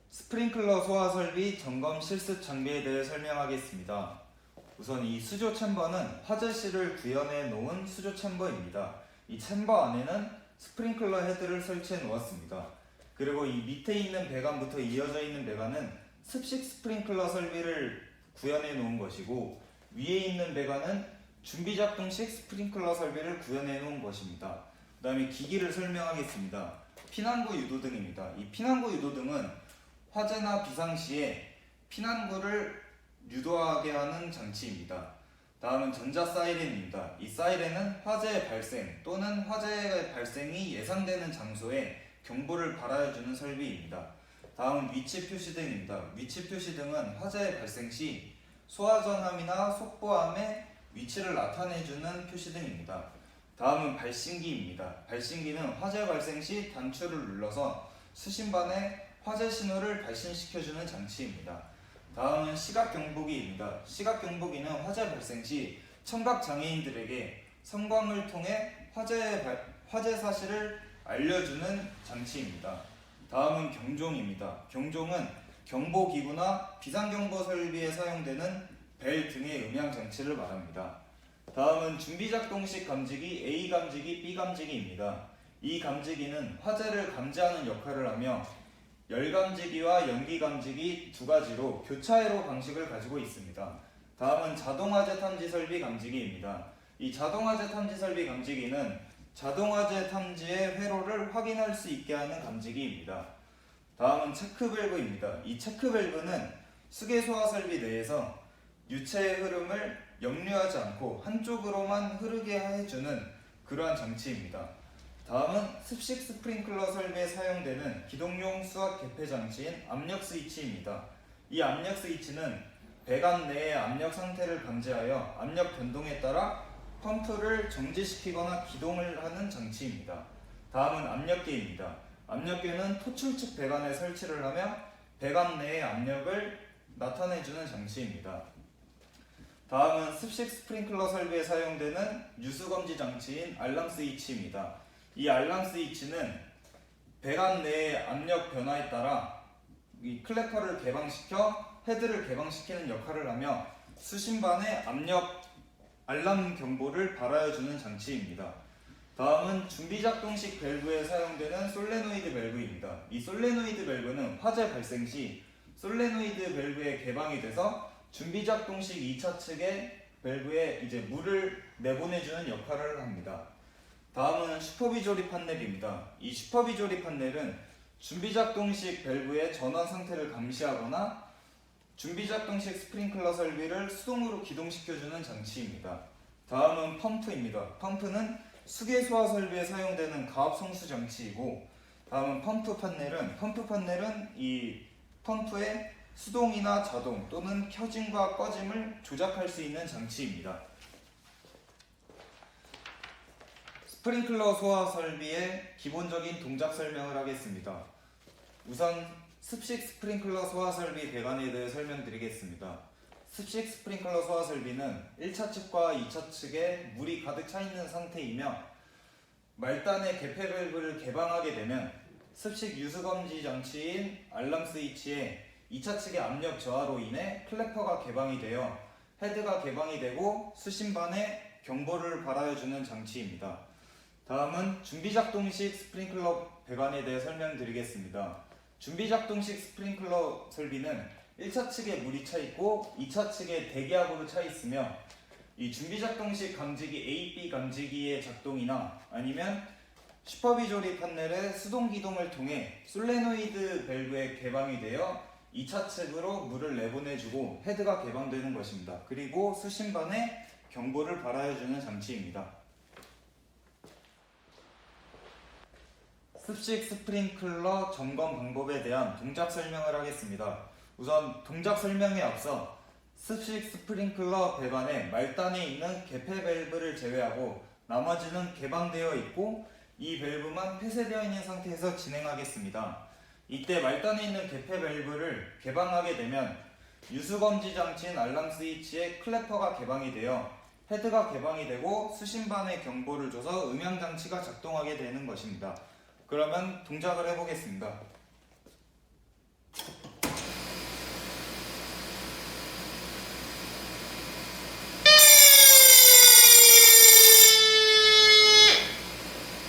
스프링클러 소화 설비 점검 실습 장비에 대해 설명하겠습니다. 우선 이 수조 챔버는 화재실을 구현해 놓은 수조 챔버입니다. 이 챔버 안에는 스프링클러 헤드를 설치해 놓았습니다. 그리고 이 밑에 있는 배관부터 이어져 있는 배관은 습식 스프링클러 설비를 구현해 놓은 것이고, 위에 있는 배관은 준비작동식 스프링클러 설비를 구현해 놓은 것입니다. 그 다음에 기기를 설명하겠습니다. 피난구 유도등입니다. 이 피난구 유도등은 화재나 비상시에 피난구를 유도하게 하는 장치입니다. 다음은 전자 사이렌입니다. 이 사이렌은 화재의 발생 또는 화재의 발생이 예상되는 장소에 경보를 발하여주는 설비입니다. 다음은 위치 표시등입니다. 위치 표시등은 화재의 발생 시 소화전함이나 속보함의 위치를 나타내주는 표시등입니다. 다음은 발신기입니다. 발신기는 화재 발생 시 단추를 눌러서 수신반에 화재 신호를 발신시켜주는 장치입니다. 다음은 시각경보기입니다. 시각경보기는 화재 발생 시 청각장애인들에게 성광을 통해 화재 사실을 알려주는 장치입니다. 다음은 경종입니다. 경종은 경보기구나 비상경보 설비에 사용되는 벨 등의 음향장치를 말합니다. 다음은 준비작동식 감지기 A 감지기, B 감지기입니다. 이 감지기는 화재를 감지하는 역할을 하며 열감지기와 연기감지기 두 가지로 교차회로 방식을 가지고 있습니다. 다음은 자동화재 탐지 설비 감지기입니다. 이 자동화재 탐지 설비 감지기는 자동화재 탐지의 회로를 확인할 수 있게 하는 감지기입니다. 다음은 체크밸브입니다. 이 체크밸브는 수계소화 설비 내에서 유체의 흐름을 역류하지 않고 한쪽으로만 흐르게 해주는 그러한 장치입니다. 다음은 습식 스프링클러 설비에 사용되는 기동용 수압 개폐 장치인 압력 스위치입니다. 이 압력 스위치는 배관 내의 압력 상태를 감지하여 압력 변동에 따라 펌프를 정지시키거나 기동을 하는 장치입니다. 다음은 압력계입니다. 압력계는 토출측 배관에 설치를 하며 배관 내의 압력을 나타내주는 장치입니다. 다음은 습식 스프링클러 설비에 사용되는 유수검지 장치인 알람 스위치입니다. 이 알람 스위치는 배관 내의 압력 변화에 따라 이 클래퍼를 개방시켜 헤드를 개방시키는 역할을 하며 수신반의 압력 알람 경보를 발하여주는 장치입니다. 다음은 준비작동식 밸브에 사용되는 솔레노이드 밸브입니다. 이 솔레노이드 밸브는 화재 발생 시 솔레노이드 밸브에 개방이 돼서 준비작동식 2차 측의 밸브에 물을 내보내주는 역할을 합니다. 다음은 슈퍼비 조립 판넬입니다. 이 슈퍼비 조립 판넬은 준비작동식 밸브의 전원 상태를 감시하거나 준비작동식 스프링클러 설비를 수동으로 기동시켜주는 장치입니다. 다음은 펌프입니다. 펌프는 수계소화 설비에 사용되는 가압 송수 장치이고, 다음은 펌프 판넬은 이 펌프의 수동이나 자동 또는 켜짐과 꺼짐을 조작할 수 있는 장치입니다. 스프링클러 소화 설비의 기본적인 동작 설명을 하겠습니다. 우선 습식 스프링클러 소화 설비 배관에 대해 설명드리겠습니다. 습식 스프링클러 소화 설비는 1차 측과 2차 측에 물이 가득 차 있는 상태이며, 말단의 개폐 밸브를 개방하게 되면 습식 유수검지 장치인 알람 스위치에 2차 측의 압력 저하로 인해 클래퍼가 개방이 되어 헤드가 개방이 되고 수신반에 경보를 발하여주는 장치입니다. 다음은 준비작동식 스프링클러 배관에 대해 설명드리겠습니다. 준비작동식 스프링클러 설비는 1차 측에 물이 차 있고 2차 측에 대기압으로 차 있으며, 이 준비작동식 감지기 A, B 감지기의 작동이나 아니면 슈퍼비 조립 판넬의 수동 기동을 통해 솔레노이드 밸브에 개방이 되어 2차 측으로 물을 내보내주고 헤드가 개방되는 것입니다. 그리고 수신반에 경보를 발하여주는 장치입니다. 습식 스프링클러 점검 방법에 대한 동작 설명을 하겠습니다. 우선 동작 설명에 앞서 습식 스프링클러 배관의 말단에 있는 개폐 밸브를 제외하고 나머지는 개방되어 있고 이 밸브만 폐쇄되어 있는 상태에서 진행하겠습니다. 이때 말단에 있는 개폐 밸브를 개방하게 되면 유수검지 장치인 알람 스위치에 클래퍼가 개방이 되어 헤드가 개방이 되고 수신반의 경보를 줘서 음향 장치가 작동하게 되는 것입니다. 그러면 동작을 해보겠습니다.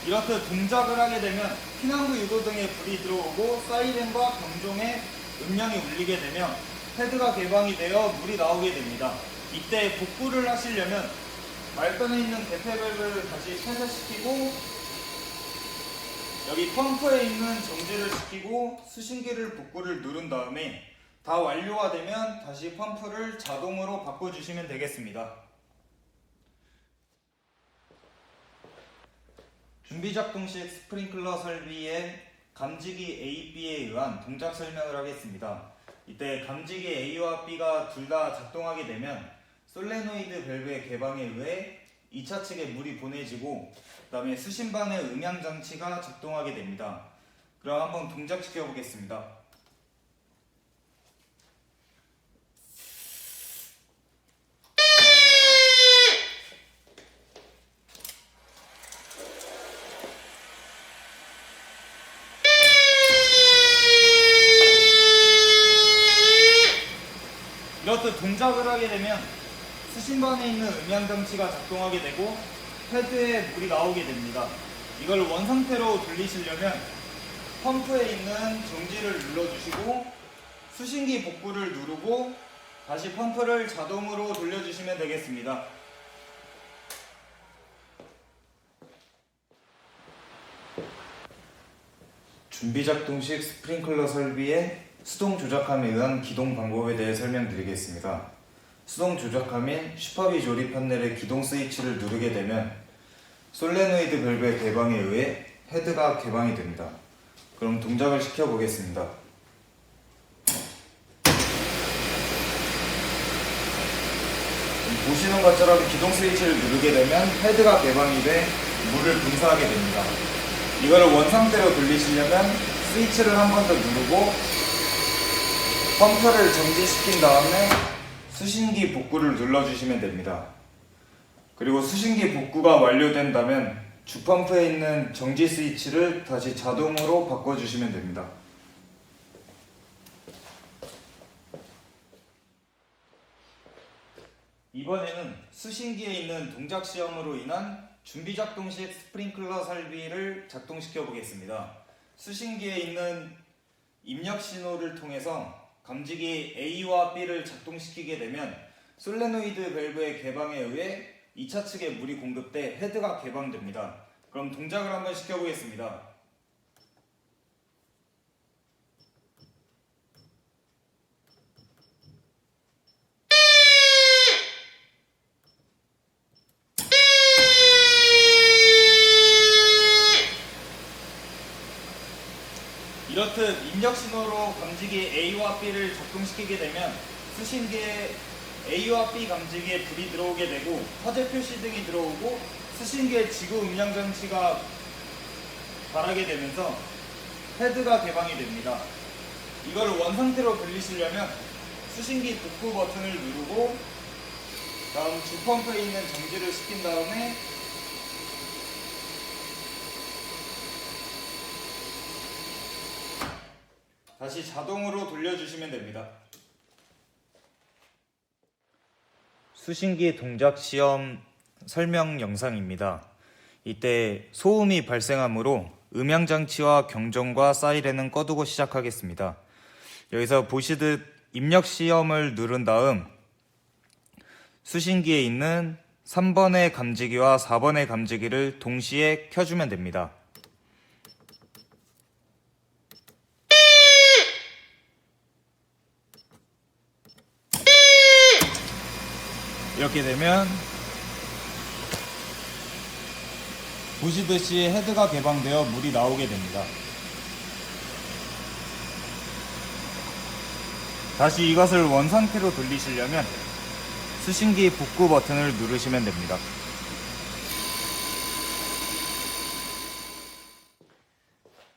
이렇듯 동작을 하게 되면 피난구 유도등에 불이 들어오고 사이렌과 경종에 음량이 울리게 되면 헤드가 개방이 되어 물이 나오게 됩니다. 이때 복구를 하시려면 말단에 있는 대폐밸브를 다시 폐쇄시키고 여기 펌프에 있는 정지를 시키고 수신기를 복구를 누른 다음에 다 완료가 되면 다시 펌프를 자동으로 바꿔주시면 되겠습니다. 준비작동식 스프링클러 설비의 감지기 A, B에 의한 동작 설명을 하겠습니다. 이때 감지기 A와 B가 둘 다 작동하게 되면 솔레노이드 밸브의 개방에 의해 2차 측에 물이 보내지고 그 다음에 수신반의 음향 장치가 작동하게 됩니다. 그럼 한번 동작시켜 보겠습니다. 이렇듯 동작을 하게 되면 수신반에 있는 음향장치가 작동하게 되고 헤드에 물이 나오게 됩니다. 이걸 원상태로 돌리시려면 펌프에 있는 정지를 눌러주시고 수신기 복구를 누르고 다시 펌프를 자동으로 돌려주시면 되겠습니다. 준비작동식 스프링클러 설비의 수동 조작함에 의한 기동 방법에 대해 설명드리겠습니다. 수동 조작함인 슈퍼비 조립 판넬의 기동 스위치를 누르게 되면 솔레노이드 밸브의 개방에 의해 헤드가 개방이 됩니다. 그럼 동작을 시켜보겠습니다. 보시는 것처럼 기동 스위치를 누르게 되면 헤드가 개방이 돼 물을 분사하게 됩니다. 이거를 원상태로 돌리시려면 스위치를 한 번 더 누르고 펌프를 정지시킨 다음에 수신기 복구를 눌러주시면 됩니다. 그리고 수신기 복구가 완료된다면 주펌프에 있는 정지 스위치를 다시 자동으로 바꿔주시면 됩니다. 이번에는 수신기에 있는 동작 시험으로 인한 준비작동식 스프링클러 설비를 작동시켜 보겠습니다. 수신기에 있는 입력 신호를 통해서 감지기 A와 B를 작동시키게 되면 솔레노이드 밸브의 개방에 의해 2차 측에 물이 공급돼 헤드가 개방됩니다. 그럼 동작을 한번 시켜보겠습니다. 이렇듯 입력 신호로 감지기 A와 B를 작동시키게 되면 수신기에 A와 B 감지기에 불이 들어오게 되고 화재 표시 등이 들어오고 수신기에 지구 음량 장치가 발하게 되면서 헤드가 개방이 됩니다. 이걸 원상태로 돌리시려면 수신기 복구 버튼을 누르고 다음 주펌프에 있는 정지를 시킨 다음에 다시 자동으로 돌려주시면 됩니다. 수신기 동작 시험 설명 영상입니다. 이때 소음이 발생하므로 음향장치와 경종과 사이렌은 꺼두고 시작하겠습니다. 여기서 보시듯 입력 시험을 누른 다음 수신기에 있는 3번의 감지기와 4번의 감지기를 동시에 켜주면 됩니다. 이렇게 되면 보시듯이 헤드가 개방되어 물이 나오게 됩니다. 다시 이것을 원상태로 돌리시려면 수신기 복구 버튼을 누르시면 됩니다.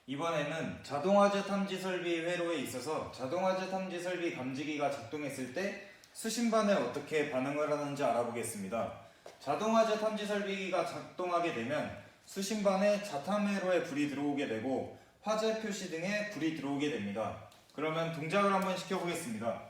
이번 이번에는 자동화재 탐지 설비 회로에 있어서 자동화재 탐지 설비 감지기가 작동했을 때 수신반에 어떻게 반응을 하는지 알아보겠습니다. 자동화재 탐지 설비가 작동하게 되면 수신반에 자탐 회로에 불이 들어오게 되고 화재 표시 등에 불이 들어오게 됩니다. 그러면 동작을 한번 시켜보겠습니다.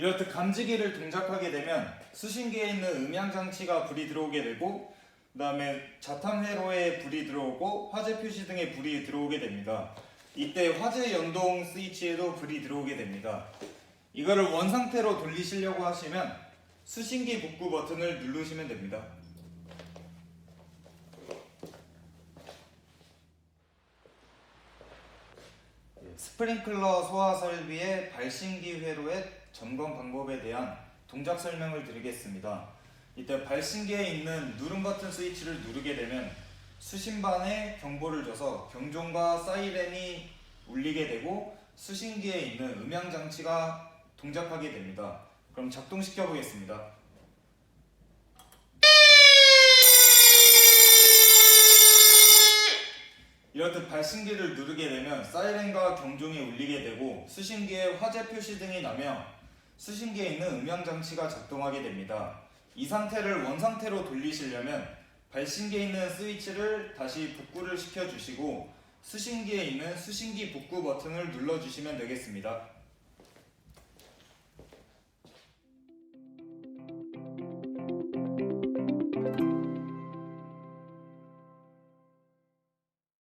이렇듯 감지기를 동작하게 되면 수신기에 있는 음향장치가 불이 들어오게 되고 그 다음에 자탐 회로에 불이 들어오고 화재 표시 등에 불이 들어오게 됩니다. 이때 화재 연동 스위치에도 불이 들어오게 됩니다. 이거를 원상태로 돌리시려고 하시면 수신기 복구 버튼을 누르시면 됩니다. 스프링클러 소화 설비의 발신기 회로의 점검 방법에 대한 동작 설명을 드리겠습니다. 이때 발신기에 있는 누름 버튼 스위치를 누르게 되면 수신반에 경보를 줘서 경종과 사이렌이 울리게 되고 수신기에 있는 음향 장치가 동작하게 됩니다. 그럼 작동시켜 보겠습니다. 이렇듯 발신기를 누르게 되면 사이렌과 경종이 울리게 되고 수신기에 화재 표시 등이 나며 수신기에 있는 음향 장치가 작동하게 됩니다. 이 상태를 원상태로 돌리시려면 발신기에 있는 스위치를 다시 복구를 시켜주시고 수신기에 있는 수신기 복구 버튼을 눌러주시면 되겠습니다.